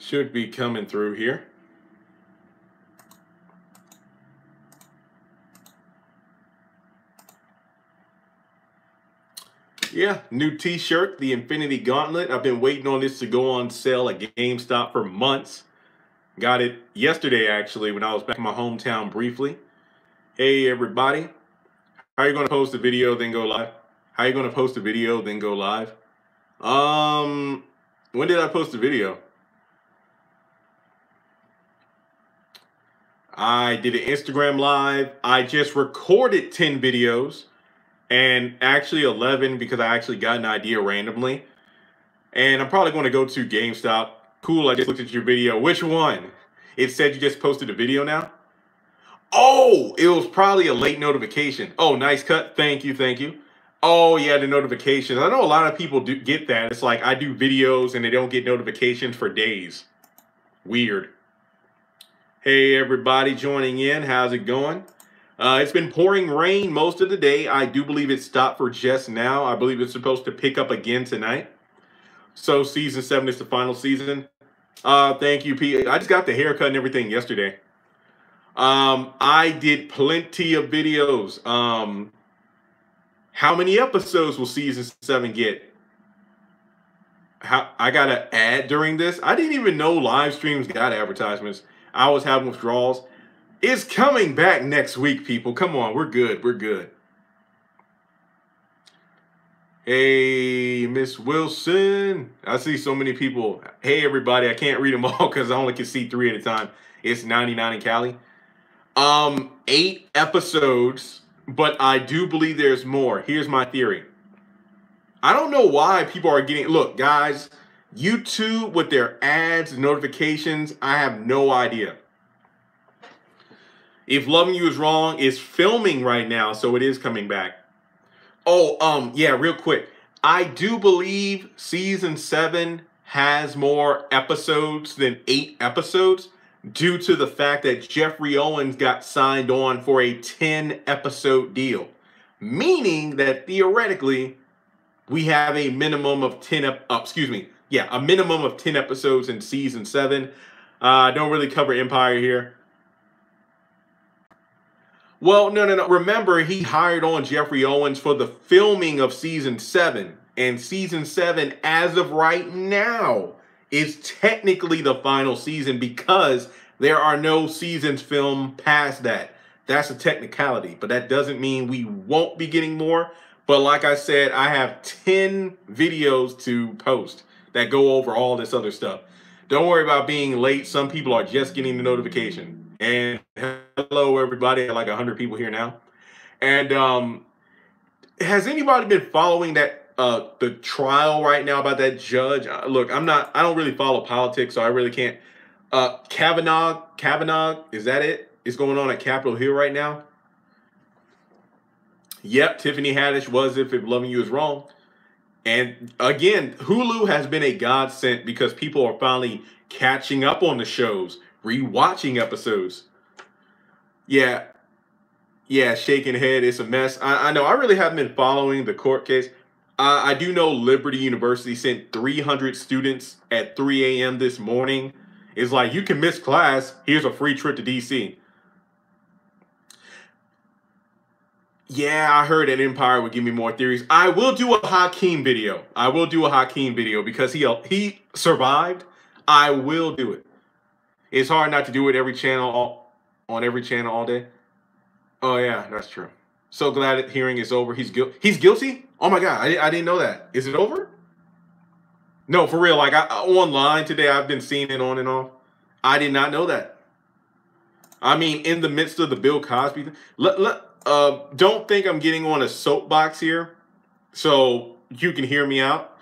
Should be coming through here. Yeah, new t-shirt, the Infinity Gauntlet. I've been waiting on this to go on sale at GameStop for months. Got it yesterday, actually, when I was back in my hometown briefly. Hey, everybody. How are you going to post a video, then go live? How are you going to post a video, then go live? When did I post a video? I did an Instagram live. I just recorded 10 videos and actually 11 because I actually got an idea randomly. And I'm probably going to go to GameStop. Cool, I just looked at your video. Which one? It said you just posted a video now? Oh, it was probably a late notification. Oh, nice cut. Thank you, thank you. Oh, yeah, the notifications. I know a lot of people do get that. It's like I do videos and they don't get notifications for days. Weird. Hey, everybody joining in. How's it going? It's been pouring rain most of the day. I do believe it stopped for just now. I believe it's supposed to pick up again tonight. So season 7 is the final season. Thank you, P. I just got the haircut and everything yesterday. I did plenty of videos. How many episodes will season 7 get? I got an ad during this. I didn't even know live streams got advertisements. I was having withdrawals. It's coming back next week, people. Come on, we're good. We're good. Hey, Miss Wilson. I see so many people. Hey, everybody. I can't read them all because I only can see 3 at a time. It's 99 in Cali. 8 episodes, but I do believe there's more. Here's my theory. I don't know why people are getting... Look, guys, YouTube with their ads and notifications, I have no idea. If Loving You Is Wrong is filming right now, so it is coming back. Oh, yeah, real quick. I do believe season 7 has more episodes than 8 episodes due to the fact that Jeffrey Owens got signed on for a 10-episode deal. Meaning that theoretically, we have a minimum of 10 a minimum of 10 episodes in season 7. I don't really cover Empire here. Well, no. Remember, he hired on Jeffrey Owens for the filming of season 7. And season 7, as of right now, is technically the final season because there are no seasons filmed past that. That's a technicality, but that doesn't mean we won't be getting more. But like I said, I have 10 videos to post that go over all this other stuff. Don't worry about being late. Some people are just getting the notification. And hello, everybody. Like 100 people here now. And has anybody been following that the trial right now about that judge? Look, I don't really follow politics, so I really can't. Kavanaugh, is that it? It's going on at Capitol Hill right now. Yep, Tiffany Haddish was If Loving You Is Wrong. And again, Hulu has been a godsend because people are finally catching up on the shows, rewatching episodes. Yeah, shaking head. It's a mess. I know. I really haven't been following the court case. I do know Liberty University sent 300 students at 3 a.m. this morning. It's like, you can miss class. Here's a free trip to D.C. Yeah, I heard that Empire would give me more theories. I will do a Hakeem video. Because he survived. I will do it. It's hard not to do it on every channel all day. Oh yeah, that's true. So glad that hearing is over. He's guilty? Oh my God, I didn't know that. Is it over? No, for real. Like online today, I've been seeing it on and off. I did not know that. I mean, in the midst of the Bill Cosby thing. Don't think I'm getting on a soapbox here, so you can hear me out.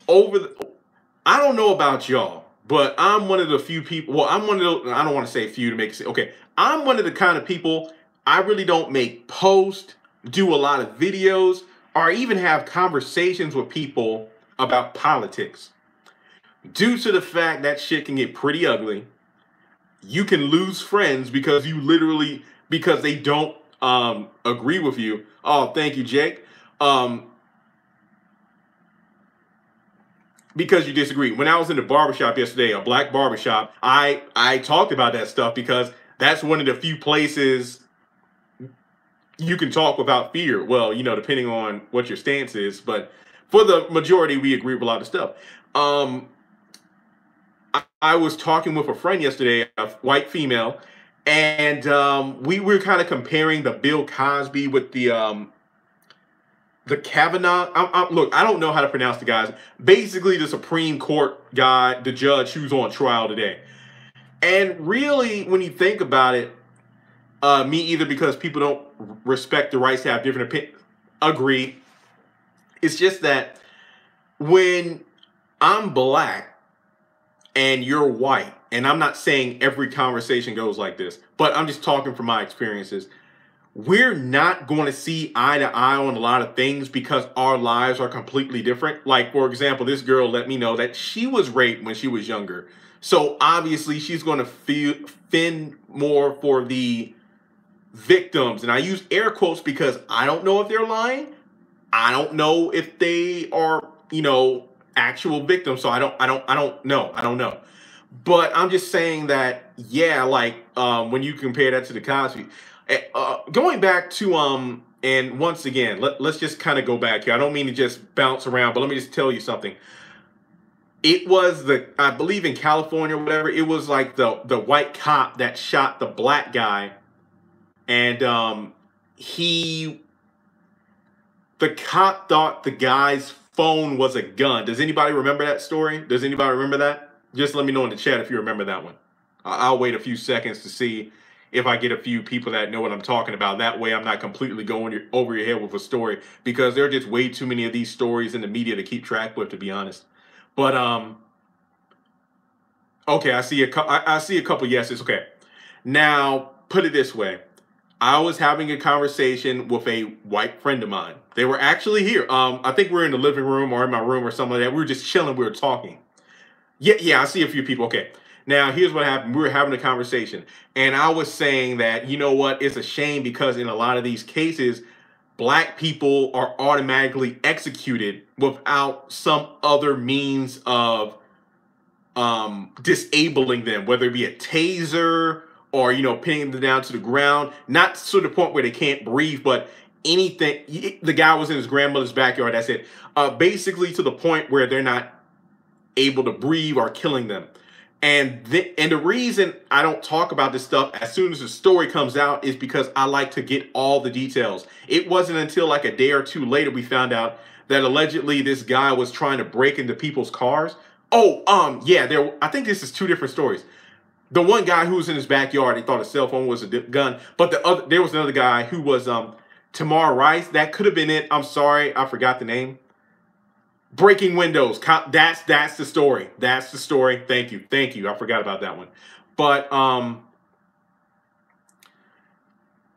I don't know about y'all, but I'm one of the few people. Well, I don't want to say few to make it say, okay. I'm one of the kind of people, I really don't make posts, do a lot of videos, or even have conversations with people about politics. Due to the fact that shit can get pretty ugly, you can lose friends because they don't agree with you. Oh, thank you, Jake. because you disagree. When I was in the barbershop yesterday, a black barbershop, I talked about that stuff because that's one of the few places you can talk without fear. Well, you know, depending on what your stance is, but for the majority, we agree with a lot of stuff. Um, I was talking with a friend yesterday, a white female, and we were kind of comparing the Bill Cosby with the Kavanaugh. Look, I don't know how to pronounce the guys. Basically, the Supreme Court guy, the judge who's on trial today. And really, when you think about it, me either because people don't respect the rights to have different opinions. Agree. It's just that when I'm black and you're white, and I'm not saying every conversation goes like this, but I'm just talking from my experiences. We're not going to see eye to eye on a lot of things because our lives are completely different. Like, for example, this girl let me know that she was raped when she was younger. So obviously she's going to fend more for the victims. And I use air quotes because I don't know if they're lying. I don't know if they are, you know, actual victims. So I don't know. But I'm just saying that, yeah, like when you compare that to the Cosby, going back to and once again, let's just kind of go back here. I don't mean to just bounce around, but let me just tell you something. It was I believe in California or whatever, it was like the white cop that shot the black guy, and the cop thought the guy's phone was a gun. Does anybody remember that story? Does anybody remember that? Just let me know in the chat if you remember that one. I'll wait a few seconds to see if I get a few people that know what I'm talking about. That way I'm not completely going over your head with a story, because there are just way too many of these stories in the media to keep track with, to be honest. But okay, I see a couple yeses. Okay. Now, put it this way. I was having a conversation with a white friend of mine. They were actually here. I think we were in the living room or in my room or something like that. We were just chilling. We were talking. Yeah, I see a few people. Okay. Now, here's what happened. We were having a conversation, and I was saying that, you know what, it's a shame because in a lot of these cases, black people are automatically executed without some other means of disabling them, whether it be a taser or, you know, pinning them down to the ground, not to the point where they can't breathe, but anything. The guy was in his grandmother's backyard. That's it. Basically to the point where they're not able to breathe or killing them. And the reason I don't talk about this stuff as soon as the story comes out is because I like to get all the details. It wasn't until like a day or two later we found out that allegedly this guy was trying to break into people's cars. Oh, yeah, I think this is two different stories. The one guy who was in his backyard, he thought a cell phone was a gun, but there was another guy who was Tamar Rice. That could have been it. I'm sorry, I forgot the name. Breaking windows. That's the story. That's the story. Thank you. I forgot about that one. But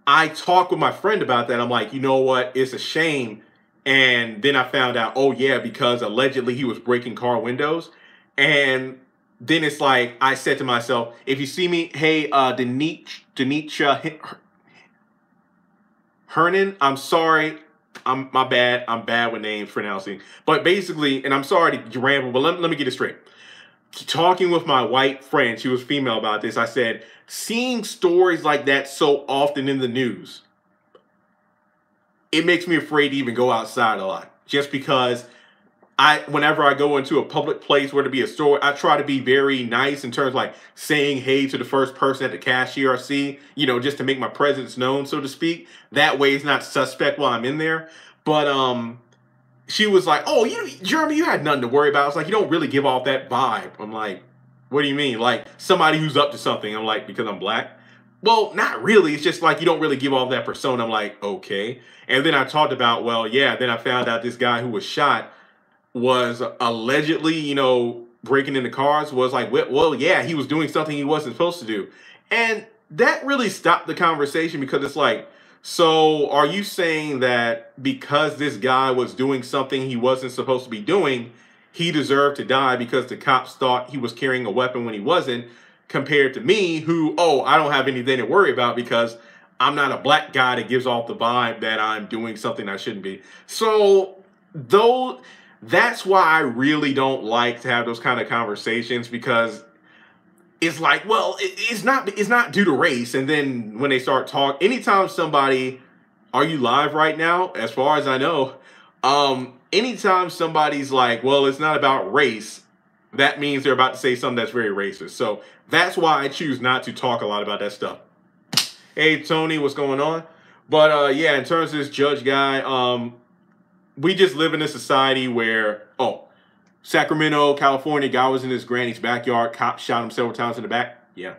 I talked with my friend about that. I'm like, you know what? It's a shame. And then I found out, oh yeah, because allegedly he was breaking car windows. And then it's like, I said to myself, if you see me, hey, Denitra Hernan, I'm sorry. My bad. I'm bad with names pronouncing. But basically, and I'm sorry to ramble, but let me get it straight. Talking with my white friend, she was female, about this, I said, seeing stories like that so often in the news, it makes me afraid to even go outside a lot. Just because whenever I go into a public place, whether it be a store, I try to be very nice in terms of like saying hey to the first person at the cashier I see, you know, just to make my presence known, so to speak. That way it's not suspect while I'm in there. But she was like, oh, Jeremy, you had nothing to worry about. It's like, you don't really give off that vibe. I'm like, what do you mean? Like somebody who's up to something. I'm like, because I'm black? Well, not really. It's just like you don't really give off that persona. I'm like, okay. And then I talked about, well, yeah, then I found out this guy who was shot was allegedly, you know, breaking into cars, was like, well, yeah, he was doing something he wasn't supposed to do. And that really stopped the conversation, because it's like, so are you saying that because this guy was doing something he wasn't supposed to be doing, he deserved to die because the cops thought he was carrying a weapon when he wasn't, compared to me who, oh, I don't have anything to worry about because I'm not a black guy that gives off the vibe that I'm doing something I shouldn't be. So though That's why I really don't like to have those kind of conversations, because it's like, well, it's not due to race. And then when they start talking, anytime somebody, are you live right now? As far as I know, anytime somebody's like, well, it's not about race, that means they're about to say something that's very racist. So that's why I choose not to talk a lot about that stuff. Hey, Tony, what's going on? But yeah, in terms of this judge guy, we just live in a society where, Sacramento, California, guy was in his granny's backyard, cop shot him several times in the back. Yeah.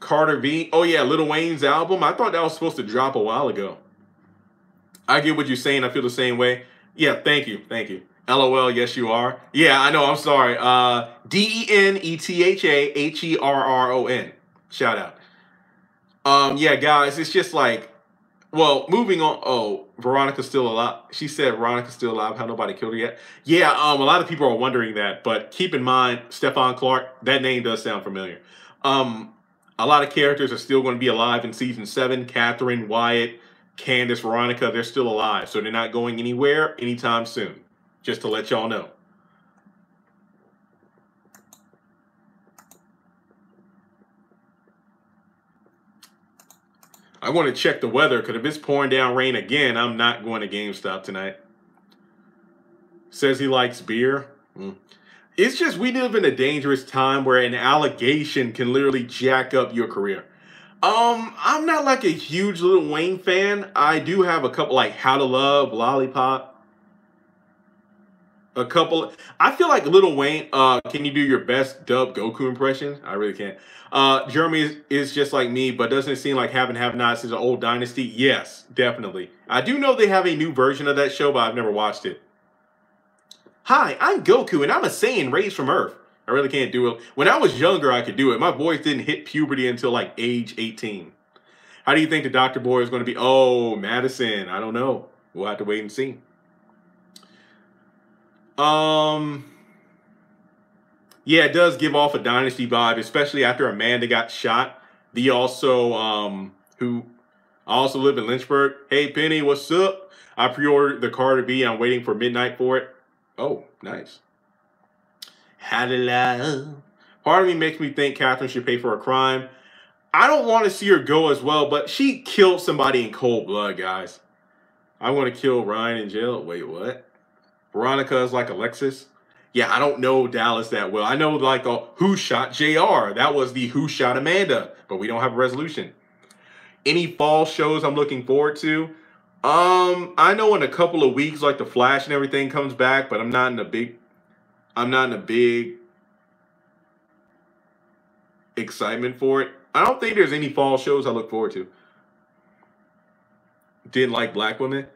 Carter V. Oh yeah, Lil Wayne's album. I thought that was supposed to drop a while ago. I get what you're saying. I feel the same way. Yeah, thank you. Thank you. LOL, yes you are. Yeah, I know, I'm sorry. DENETHAHERRON. Shout out. Yeah, guys, it's just like, well, moving on. Oh, Veronica's still alive. She said Veronica's still alive. How nobody killed her yet? Yeah, a lot of people are wondering that, but keep in mind, Stephon Clark, that name does sound familiar. A lot of characters are still going to be alive in season 7. Catherine, Wyatt, Candace, Veronica, they're still alive, so they're not going anywhere anytime soon. Just to let y'all know. I want to check the weather, because if it's pouring down rain again, I'm not going to GameStop tonight. Says he likes beer. It's just, we live in a dangerous time where an allegation can literally jack up your career. I'm not like a huge Lil Wayne fan. I do have a couple, like How to Love, Lollipop. A couple. I feel like Lil Wayne, can you do your best dub Goku impression? I really can't. Jeremy is just like me, but doesn't it seem like Have Nots is an old dynasty? Yes, definitely. I do know they have a new version of that show, but I've never watched it. Hi, I'm Goku, and I'm a Saiyan raised from Earth. I really can't do it. When I was younger, I could do it. My voice didn't hit puberty until like age 18. How do you think the Dr. Boy is going to be? Oh, Madison. I don't know. We'll have to wait and see. Yeah, it does give off a dynasty vibe, especially after Amanda got shot. I also live in Lynchburg. Hey, Penny, what's up? I pre-ordered the Carter B. I'm waiting for midnight for it. Oh, nice. How to love. Part of me makes me think Catherine should pay for a crime. I don't want to see her go as well, but she killed somebody in cold blood, guys. I want to kill Ryan in jail. Wait, what? Veronica is like Alexis. Yeah, I don't know Dallas that well. I know like who shot JR. That was the who shot Amanda, but we don't have a resolution. Any fall shows I'm looking forward to? I know in a couple of weeks, like The Flash and everything comes back, but I'm not in a big excitement for it. I don't think there's any fall shows I look forward to. Didn't like black women.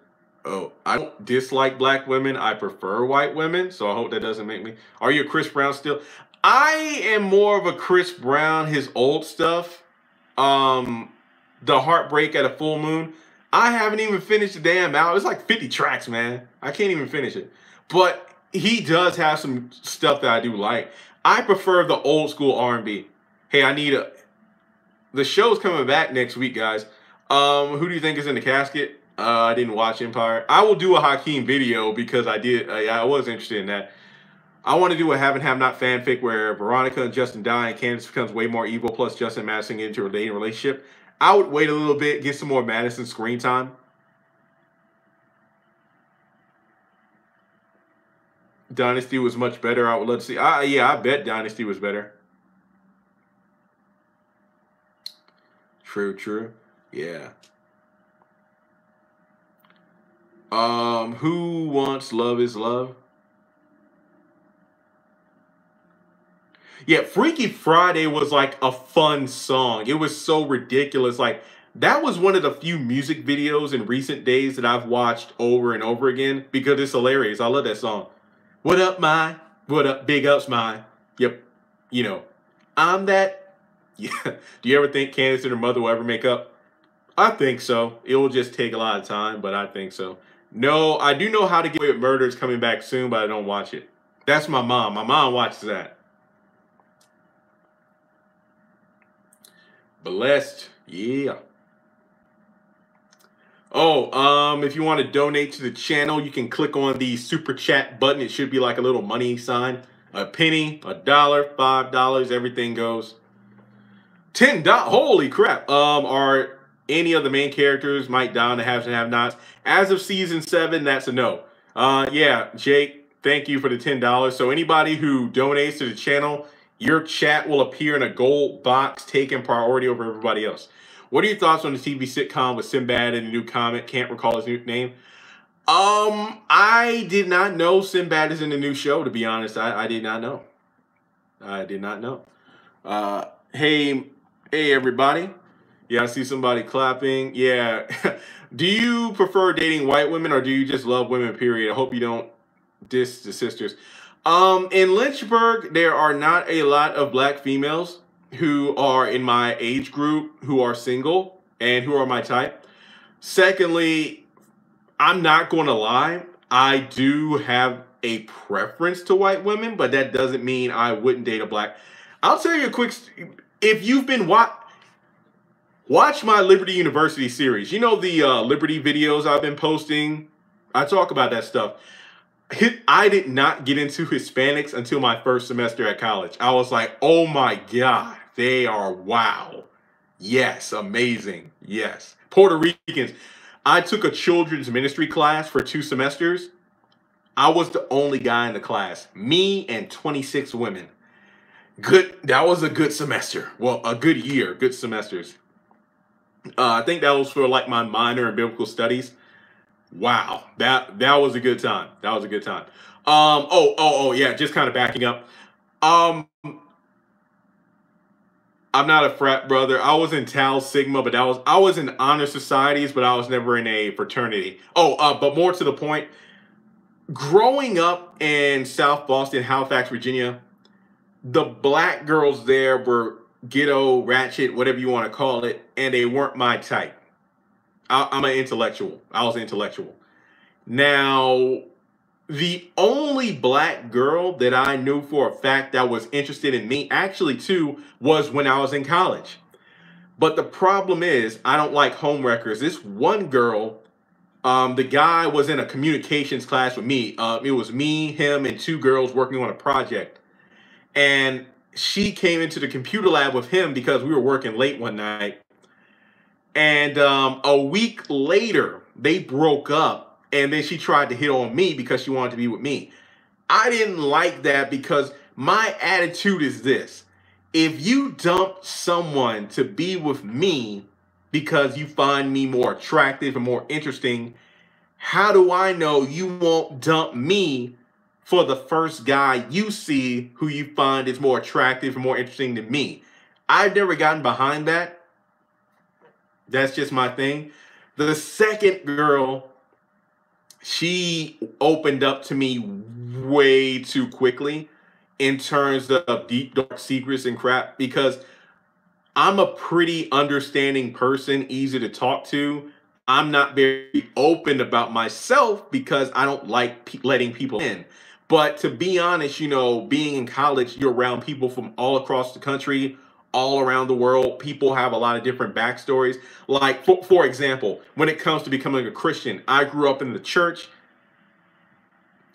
Oh, I don't dislike black women. I prefer white women, so I hope that doesn't make me. Are you a Chris Brown still? I am more of a Chris Brown, his old stuff. The Heartbreak at a Full Moon. I haven't even finished the damn album. It's like 50 tracks, man. I can't even finish it. But he does have some stuff that I do like. I prefer the old school R&B. Hey, the show's coming back next week, guys. Who do you think is in the casket? I didn't watch Empire. I will do a Hakeem video because I was interested in that. I want to do a Have and Have Not fanfic where Veronica and Justin die and Candace becomes way more evil, plus Justin and Madison get into a dating relationship. I would wait a little bit, get some more Madison screen time. Dynasty was much better. I would love to see. Yeah, I bet Dynasty was better. True. Yeah. Who wants Love is Love? Yeah, Freaky Friday was like a fun song. It was so ridiculous. Like, that was one of the few music videos in recent days that I've watched over and over again because it's hilarious. I love that song. What up, my? What up, big ups, my? Yep. You know, I'm that. Yeah. Do you ever think Candace and her mother will ever make up? I think so. It will just take a lot of time, but I think so. No, I do know How to Get Away with Murder is coming back soon, but I don't watch it. That's my mom. My mom watches that. Blessed. Yeah. Oh, if you want to donate to the channel, you can click on the super chat button. It should be like a little money sign. A penny, $1, $5, everything goes. $10. Holy crap. Are any of the main characters Mike Down, the haves and have nots? As of season 7, that's a no. Yeah, Jake, thank you for the $10. So anybody who donates to the channel, your chat will appear in a gold box, taking priority over everybody else. What are your thoughts on the TV sitcom with Sinbad and the new comic? Can't recall his new name. I did not know Sinbad is in the new show, to be honest. I did not know. I did not know. Hey, everybody. Yeah, I see somebody clapping. Yeah. Do you prefer dating white women or do you just love women, period? I hope you don't diss the sisters. In Lynchburg, there are not a lot of black females who are in my age group who are single and who are my type. Secondly, I'm not going to lie. I do have a preference to white women, but that doesn't mean I wouldn't date a black. I'll tell you a quick, if you've been watch my Liberty University series. You know the Liberty videos I've been posting? I talk about that stuff. I did not get into Hispanics until my first semester at college. I was like, oh my God, they are wow. Yes, amazing. Yes. Puerto Ricans. I took a children's ministry class for 2 semesters. I was the only guy in the class. Me and 26 women. Good. That was a good semester. Well, a good year. Good semesters. I think that was for like my minor in biblical studies. Wow, that was a good time. That was a good time. Yeah, just kind of backing up. Um, I'm not a frat brother. I was in Tau Sigma, but I was in honor societies, but I was never in a fraternity. But more to the point, growing up in South Boston, Halifax, Virginia, the black girls there were ghetto, ratchet, whatever you want to call it, and they weren't my type. I'm an intellectual. I was an intellectual. Now, the only black girl that I knew for a fact that was interested in me, actually too, was when I was in college. But the problem is, I don't like homewreckers. This one girl, the guy was in a communications class with me. It was me, him, and 2 girls working on a project. And she came into the computer lab with him because we were working late one night. And a week later, they broke up. And then she tried to hit on me because she wanted to be with me. I didn't like that because my attitude is this. If you dump someone to be with me because you find me more attractive and more interesting, how do I know you won't dump me for the first guy you see who you find is more attractive and more interesting than me? I've never gotten behind that. That's just my thing. The second girl, she opened up to me way too quickly in terms of deep, dark secrets and crap because I'm a pretty understanding person, easy to talk to. I'm not very open about myself because I don't like letting people in. But to be honest, you know, being in college, you're around people from all across the country, all around the world. People have a lot of different backstories. Like, for example, when it comes to becoming a Christian, I grew up in the church,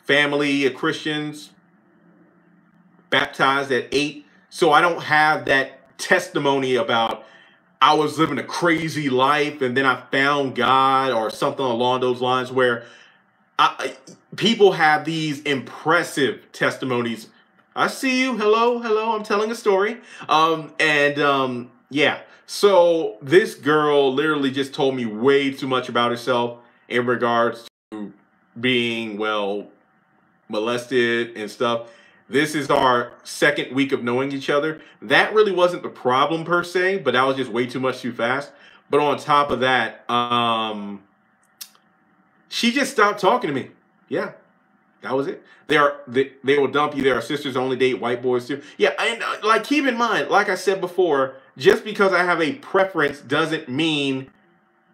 family of Christians, baptized at 8. So I don't have that testimony about I was living a crazy life and then I found God or something along those lines where people have these impressive testimonies. I see you. Hello, hello. I'm telling a story. Yeah. So this girl literally just told me way too much about herself in regards to being, well, molested and stuff. This is our 2nd week of knowing each other. That really wasn't the problem per se, but that was just way too much too fast. But on top of that, she just stopped talking to me. Yeah, that was it. They will dump you. There are sisters only date white boys too. Yeah, and like keep in mind, like I said before, just because I have a preference doesn't mean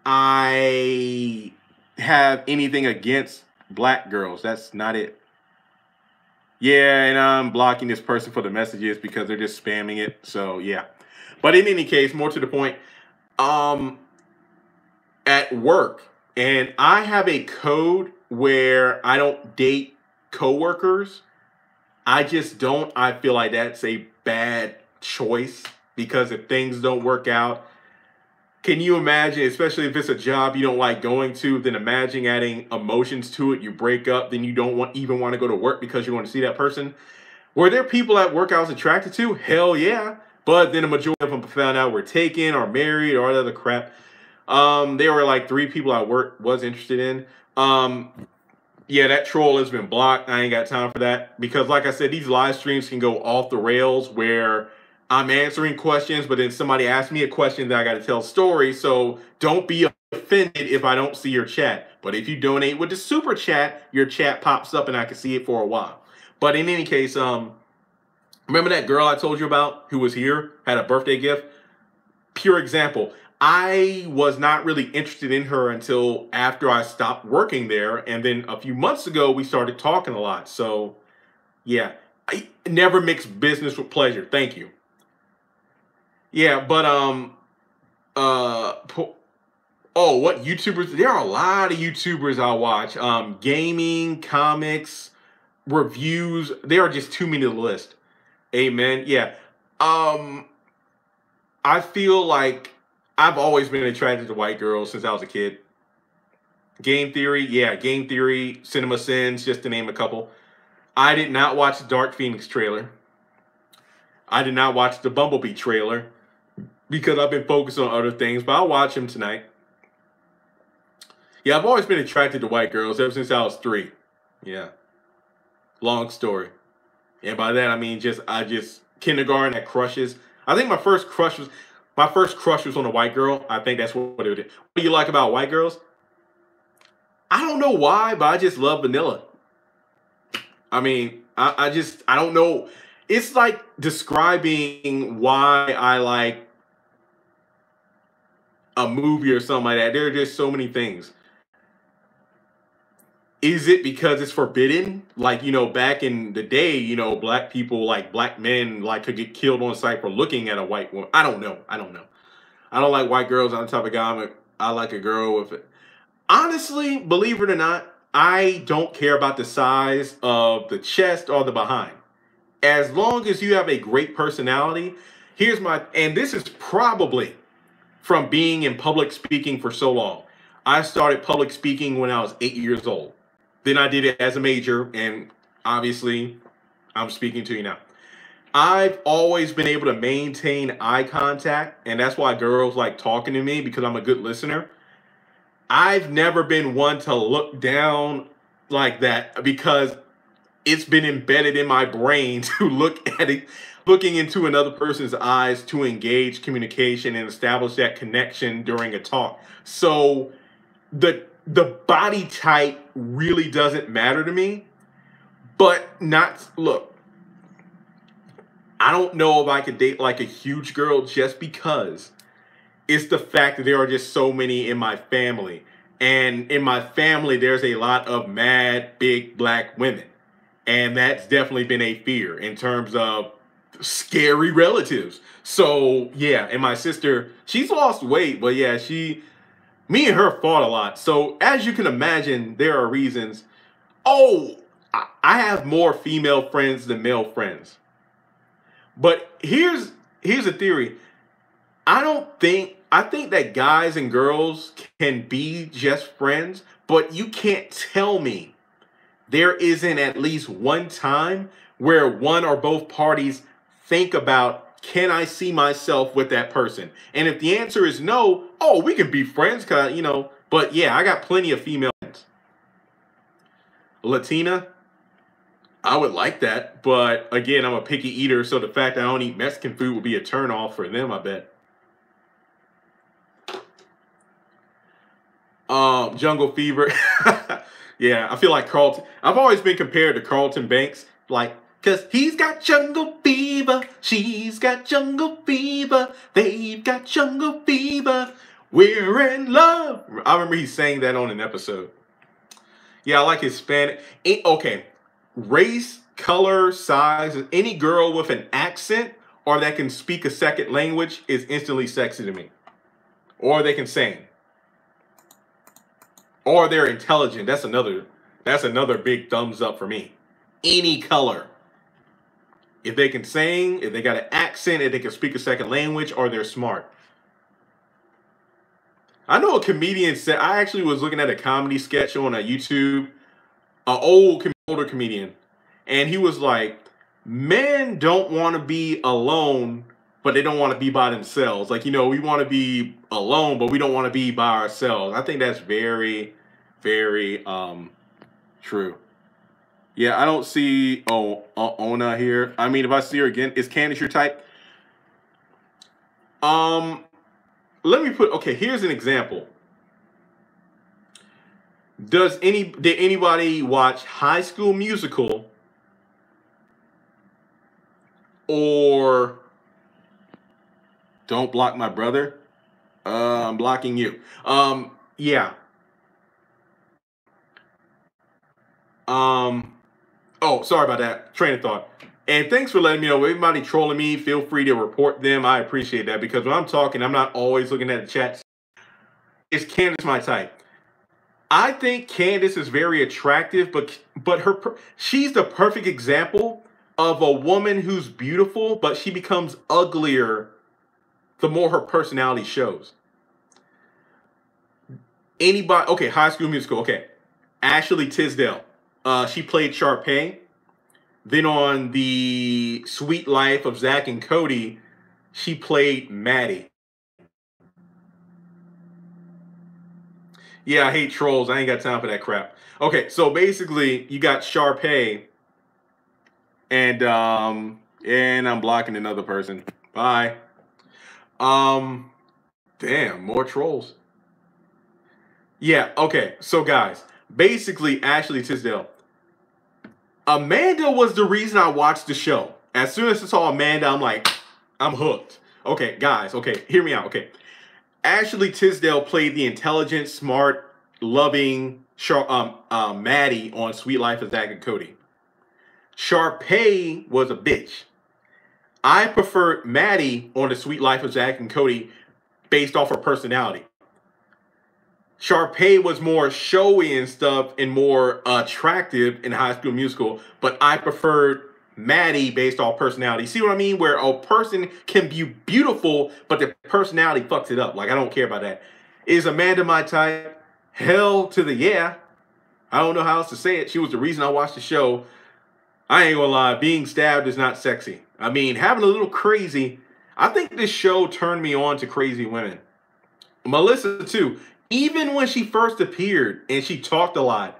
I have anything against black girls. That's not it. Yeah, and I'm blocking this person for the messages because they're just spamming it. So yeah. But in any case, more to the point, at work, And I have a code where I don't date coworkers. I just don't. I feel like that's a bad choice because if things don't work out, can you imagine, especially if it's a job you don't like going to, then imagine adding emotions to it. You break up, then you don't even want to go to work because you want to see that person. Were there people at work I was attracted to? Hell yeah. But then the majority of them found out we're taken or married or all that other crap. There were like 3 people I was interested in. Yeah, that troll has been blocked. I ain't got time for that because, like I said, these live streams can go off the rails where I'm answering questions, but then somebody asks me a question that I got to tell a story. So don't be offended if I don't see your chat. But if you donate with the super chat, your chat pops up and I can see it for a while. But in any case, remember that girl I told you about who was here, had a birthday gift? Pure example. I was not really interested in her until after I stopped working there. And then a few months ago, we started talking a lot. So, yeah, I never mix business with pleasure. Thank you. Yeah, but, oh, what YouTubers? There are a lot of YouTubers I watch. Gaming, comics, reviews. There are just too many to list. Amen. Yeah. I feel like I've always been attracted to white girls since I was a kid. Game Theory, yeah, Game Theory, Cinema Sins, just to name a couple. I did not watch the Dark Phoenix trailer. I did not watch the Bumblebee trailer because I've been focused on other things, but I'll watch them tonight. Yeah, I've always been attracted to white girls ever since I was 3. Yeah. Long story. And by that I mean I just kindergarten at crushes. I think my first crush was on a white girl. I think that's what it did. What do you like about white girls? I don't know why, but I just love vanilla. I mean, I don't know. It's like describing why I like a movie or something like that. There are just so many things. Is it because it's forbidden? Like, back in the day, black people, like black men, like could get killed on sight for looking at a white woman. I don't know. I don't like white girls. I'm the type of guy. I like a girl with it. Honestly, believe it or not, I don't care about the size of the chest or the behind. As long as you have a great personality, and this is probably from being in public speaking for so long. I started public speaking when I was 8 years old. Then I did it as a major, and obviously, I'm speaking to you now. I've always been able to maintain eye contact, and that's why girls like talking to me because I'm a good listener. I've never been one to look down like that because it's been embedded in my brain to looking into another person's eyes to engage communication and establish that connection during a talk. So the body type really doesn't matter to me, but look, I don't know if I could date like a huge girl just because it's the fact that there are just so many in my family. And in my family, there's a lot of mad, big black women. And that's definitely been a fear in terms of scary relatives. So, yeah, and my sister, she's lost weight, but yeah, me and her fought a lot. So, as you can imagine, there are reasons. Oh, I have more female friends than male friends. But here's a theory. I think that guys and girls can be just friends, but you can't tell me there isn't at least one time where one or both parties think about, can I see myself with that person? And if the answer is no, oh, we can be friends, but yeah, I got plenty of female friends. Latina, I would like that, but again, I'm a picky eater, so the fact that I don't eat Mexican food would be a turnoff for them, I bet. Jungle Fever. Yeah, I feel like Carlton. I've always been compared to Carlton Banks, like, cause he's got jungle fever, she's got jungle fever, they've got jungle fever, we're in love. I remember he sang that on an episode. Yeah, I like Hispanic. Okay, race, color, size, any girl with an accent or that can speak a second language is instantly sexy to me. Or they can sing. or they're intelligent. That's another big thumbs up for me. Any color. If they can sing, if they got an accent, if they can speak a second language, or they're smart. I know a comedian said, I actually was looking at a comedy sketch on a YouTube, an older comedian, and he was like, men don't want to be alone, but they don't want to be by themselves. Like, we want to be alone, but we don't want to be by ourselves. I think that's very, very true. Yeah, I don't see Ona here. I mean, if I see her again, is Candace your type? Okay, here's an example. Did anybody watch High School Musical or Don't Block My Brother? I'm blocking you. Yeah. Oh, sorry about that. Train of thought. And thanks for letting me know. Everybody trolling me, feel free to report them. I appreciate that, because when I'm talking, I'm not always looking at the chats. Is Candace my type? I think Candace is very attractive, but she's the perfect example of a woman who's beautiful, but she becomes uglier the more her personality shows. Anybody? Okay, High School Musical. Okay, Ashley Tisdale. She played Sharpay. Then on The Sweet Life of Zach and Cody, she played Maddie. Yeah, I hate trolls. I ain't got time for that crap. Okay, so basically, you got Sharpay, and I'm blocking another person. Bye. Damn, more trolls. Yeah, okay. So guys, basically, Ashley Tisdale. Amanda was the reason I watched the show. As soon as I saw Amanda, I'm like, I'm hooked. Okay, guys, okay, hear me out. Okay. Ashley Tisdale played the intelligent, smart, loving Maddie on Sweet Life of Zach and Cody. Sharpay was a bitch. I preferred Maddie on The Sweet Life of Zach and Cody based off her personality. Sharpay was more showy and stuff and more attractive in High School Musical, but I preferred Maddie based off personality. See what I mean? Where a person can be beautiful, but their personality fucks it up. Like, I don't care about that. Is Amanda my type? Hell to the yeah. I don't know how else to say it. She was the reason I watched the show. I ain't gonna lie, being stabbed is not sexy. I mean, having a little crazy. I think this show turned me on to crazy women. Melissa too. Even when she first appeared and she talked a lot,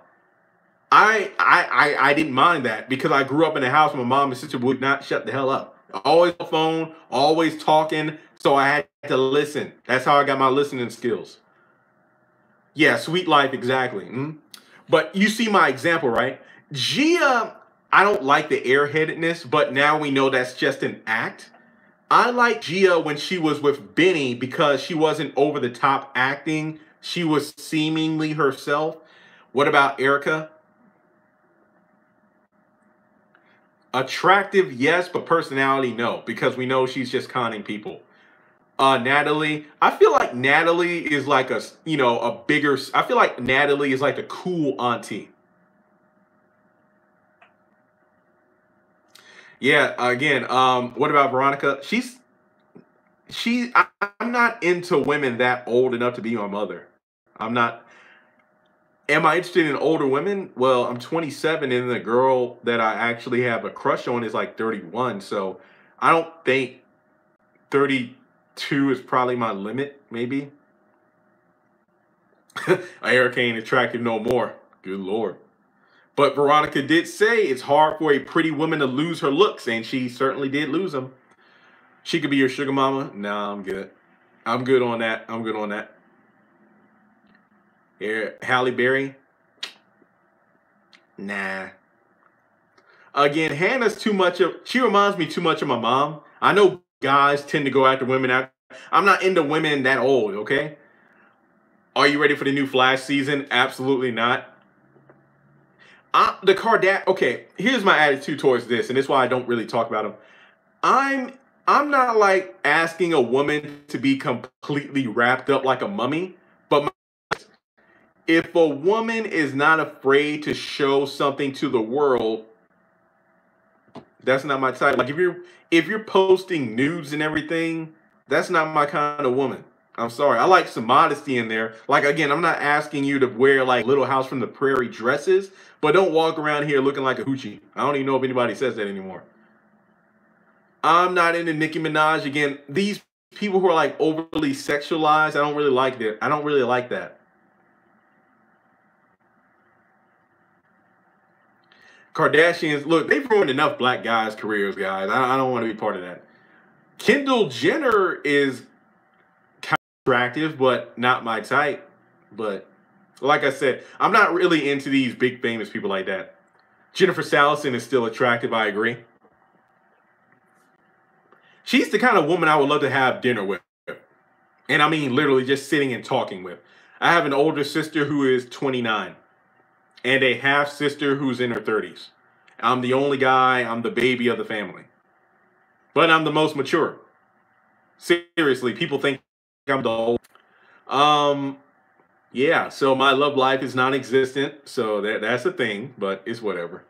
I didn't mind that, because I grew up in a house where my mom and sister would not shut the hell up. Always on the phone, always talking, so I had to listen. That's how I got my listening skills. Yeah, Sweet Life, exactly. But you see my example, right? Gia, I don't like the airheadedness, but now we know that's just an act. I like Gia when she was with Benny because she wasn't over the top acting. She was seemingly herself. What about Erica? Attractive, yes, but personality, no, because we know she's just conning people. Natalie, I feel like Natalie is like I feel like Natalie is like the cool auntie. Yeah, again, what about Veronica? I'm not into women that old enough to be my mother. I'm not. Am I interested in older women? Well, I'm 27 and the girl that I actually have a crush on is like 31. So I don't think 32 is probably my limit, maybe. Erica ain't attractive no more. Good Lord. But Veronica did say it's hard for a pretty woman to lose her looks, and she certainly did lose them. She could be your sugar mama. Nah, I'm good. I'm good on that. I'm good on that. Here, Halle Berry. Nah. Again, Hannah's too much of. She reminds me too much of my mom. I know guys tend to go after women. I'm not into women that old. Okay. Are you ready for the new Flash season? Absolutely not. Okay, here's my attitude towards this, and this is why I don't really talk about them. I'm not like asking a woman to be completely wrapped up like a mummy, but if a woman is not afraid to show something to the world, that's not my type. Like if you're posting nudes and everything, that's not my kind of woman. I'm sorry. I like some modesty in there. Like again, I'm not asking you to wear like Little House from the Prairie dresses, but don't walk around here looking like a hoochie. I don't even know if anybody says that anymore. I'm not into Nicki Minaj. Again, these people who are like overly sexualized, I don't really like that. I don't really like that. Kardashians, look, they've ruined enough black guys' careers, guys. I don't want to be part of that. Kendall Jenner is kind of attractive, but not my type. But like I said, I'm not really into these big famous people like that. Jennifer Sallison is still attractive, I agree. She's the kind of woman I would love to have dinner with. And I mean literally just sitting and talking with. I have an older sister who is 29 and a half sister who's in her 30s. I'm the only guy, I'm the baby of the family. But I'm the most mature. Seriously, people think I'm the old. Um, yeah, so my love life is non-existent, so that's a thing, but it's whatever.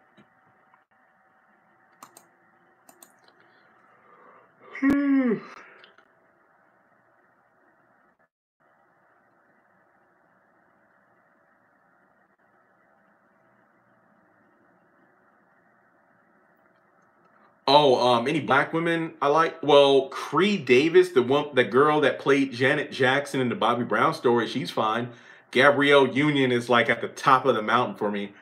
Oh, any black women I like? Well, Cree Davis, the girl that played Janet Jackson in the Bobby Brown story, she's fine. Gabrielle Union is like at the top of the mountain for me.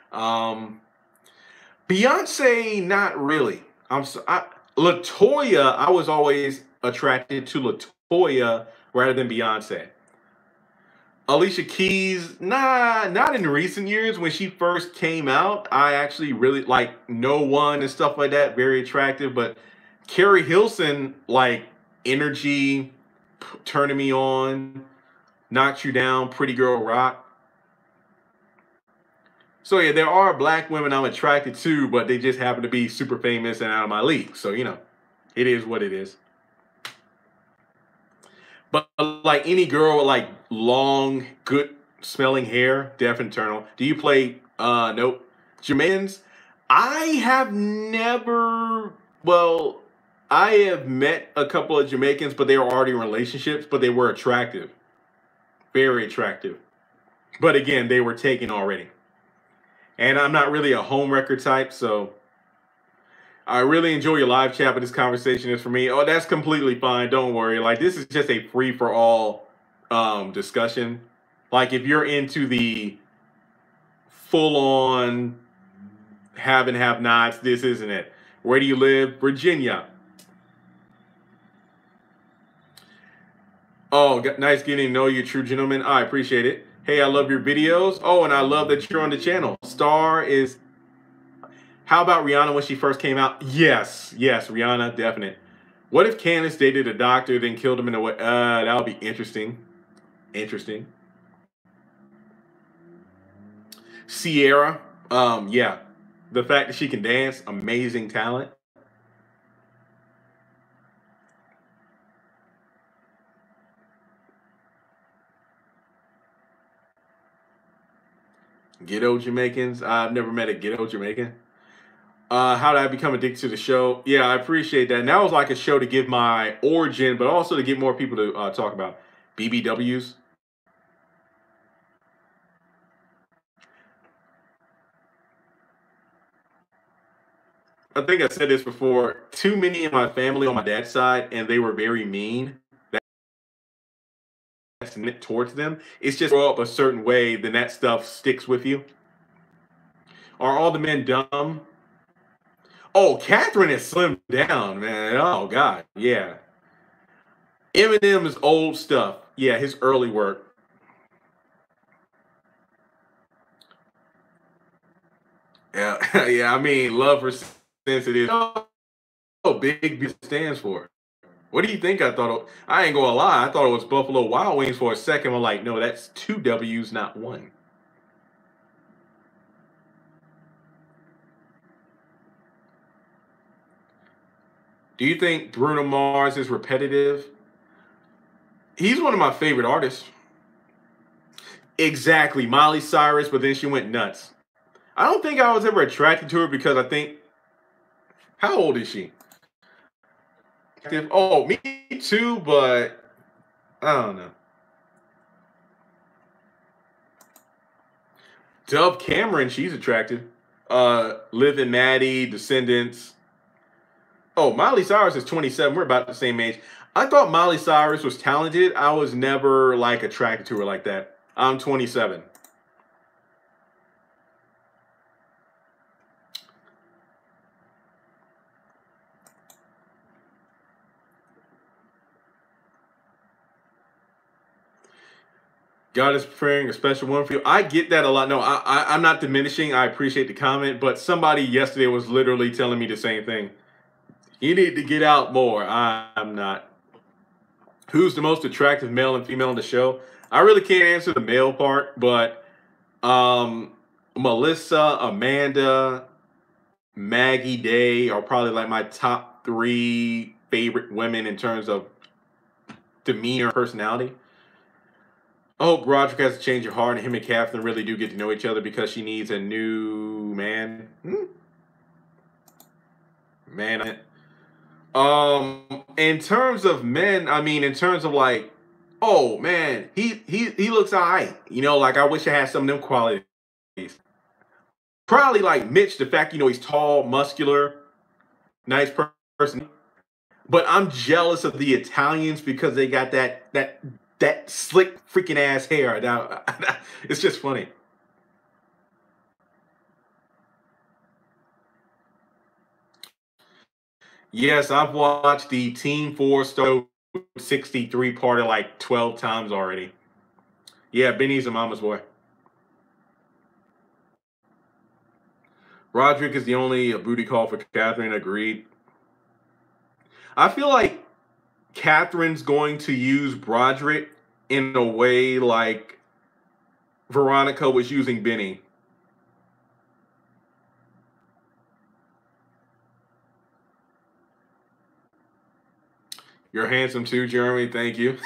Beyonce, not really. Latoya, I was always attracted to Latoya rather than Beyonce. Alicia Keys, nah, not in recent years. When she first came out, I actually really like No One and stuff like that. Very attractive. But Carrie Hilson, like energy, turning me on, knocks you down, Pretty Girl Rock. So yeah, there are black women I'm attracted to, but they just happen to be super famous and out of my league. So it is what it is. But like any girl with like long, good smelling hair, definitely turn on. Do you play nope. Jamaicans? I have never well, I have met a couple of Jamaicans, but they were already in relationships, but they were attractive. Very attractive. But again, they were taken already. And I'm not really a home record type, so I really enjoy your live chat, but this conversation is for me. Oh, that's completely fine. Don't worry. Like this is just a free for all discussion. Like if you're into the full on have and have nots, this isn't it. Where do you live? Virginia. Oh, nice getting to know you, true gentleman. I appreciate it. Hey, I love your videos. Oh, and I love that you're on the channel. Star is. How about Rihanna when she first came out? Yes, Rihanna, definite. What if Candace dated a doctor, then killed him in a way? That would be interesting. Interesting. Sierra, yeah. The fact that she can dance, amazing talent. Ghetto Jamaicans. I've never met a ghetto Jamaican. How did I become addicted to the show? Yeah, I appreciate that. And that was like a show to give my origin, but also to get more people to talk about BBWs. I think I said this before. Too many in my family on my dad's side, and they were very mean. That's meant towards them. It's just grow up a certain way, then that stuff sticks with you. Are all the men dumb? Oh, Catherine has slimmed down, man. Oh God, yeah. Eminem's old stuff. Yeah, his early work. Yeah, yeah. I mean, love for sensitive. Oh, big stands for. What do you think I thought? I ain't gonna lie. I thought it was Buffalo Wild Wings for a second. I'm like, no, that's two W's, not one. Do you think Bruno Mars is repetitive? He's one of my favorite artists. Exactly, Miley Cyrus, but then she went nuts. I don't think I was ever attracted to her because I think, how old is she? Oh, me too, but I don't know. Dove Cameron, she's attractive. Liv and Maddie, Descendants. Oh, Miley Cyrus is 27. We're about the same age. I thought Miley Cyrus was talented. I was never like attracted to her like that. I'm 27. God is preparing a special one for you. I get that a lot. No, I'm not diminishing. I appreciate the comment, but somebody yesterday was literally telling me the same thing. You need to get out more. I'm not. Who's the most attractive male and female in the show? I really can't answer the male part, but Melissa, Amanda, Maggie Day are probably like my top 3 favorite women in terms of demeanor, personality. I hope Roderick has to change your heart, and him and Catherine really do get to know each other because she needs a new man. Man, in terms of men, I mean, in terms of like, oh man, he looks alright. You know, like I wish I had some of them qualities. Probably like Mitch, the fact he's tall, muscular, nice person. But I'm jealous of the Italians because they got that slick freaking ass hair. Now, it's just funny. Yes, I've watched the Team 4 63 part of like 12 times already. Yeah, Benny's a mama's boy. Roderick is the only booty call for Catherine. Agreed. I feel like Catherine's going to use Broderick in a way like Veronica was using Benny. You're handsome too, Jeremy. Thank you.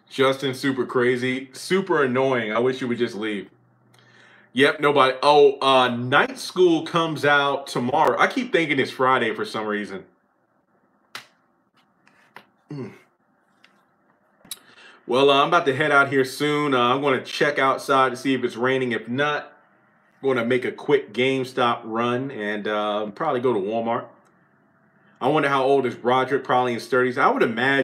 Justin, super crazy, super annoying. I wish you would just leave. Yep, nobody. Oh, Night School comes out tomorrow. I keep thinking it's Friday for some reason. Well, I'm about to head out here soon. I'm going to check outside to see if it's raining. If not, I'm going to make a quick GameStop run and probably go to Walmart. I wonder how old is Broderick? Probably in his 30s. I would imagine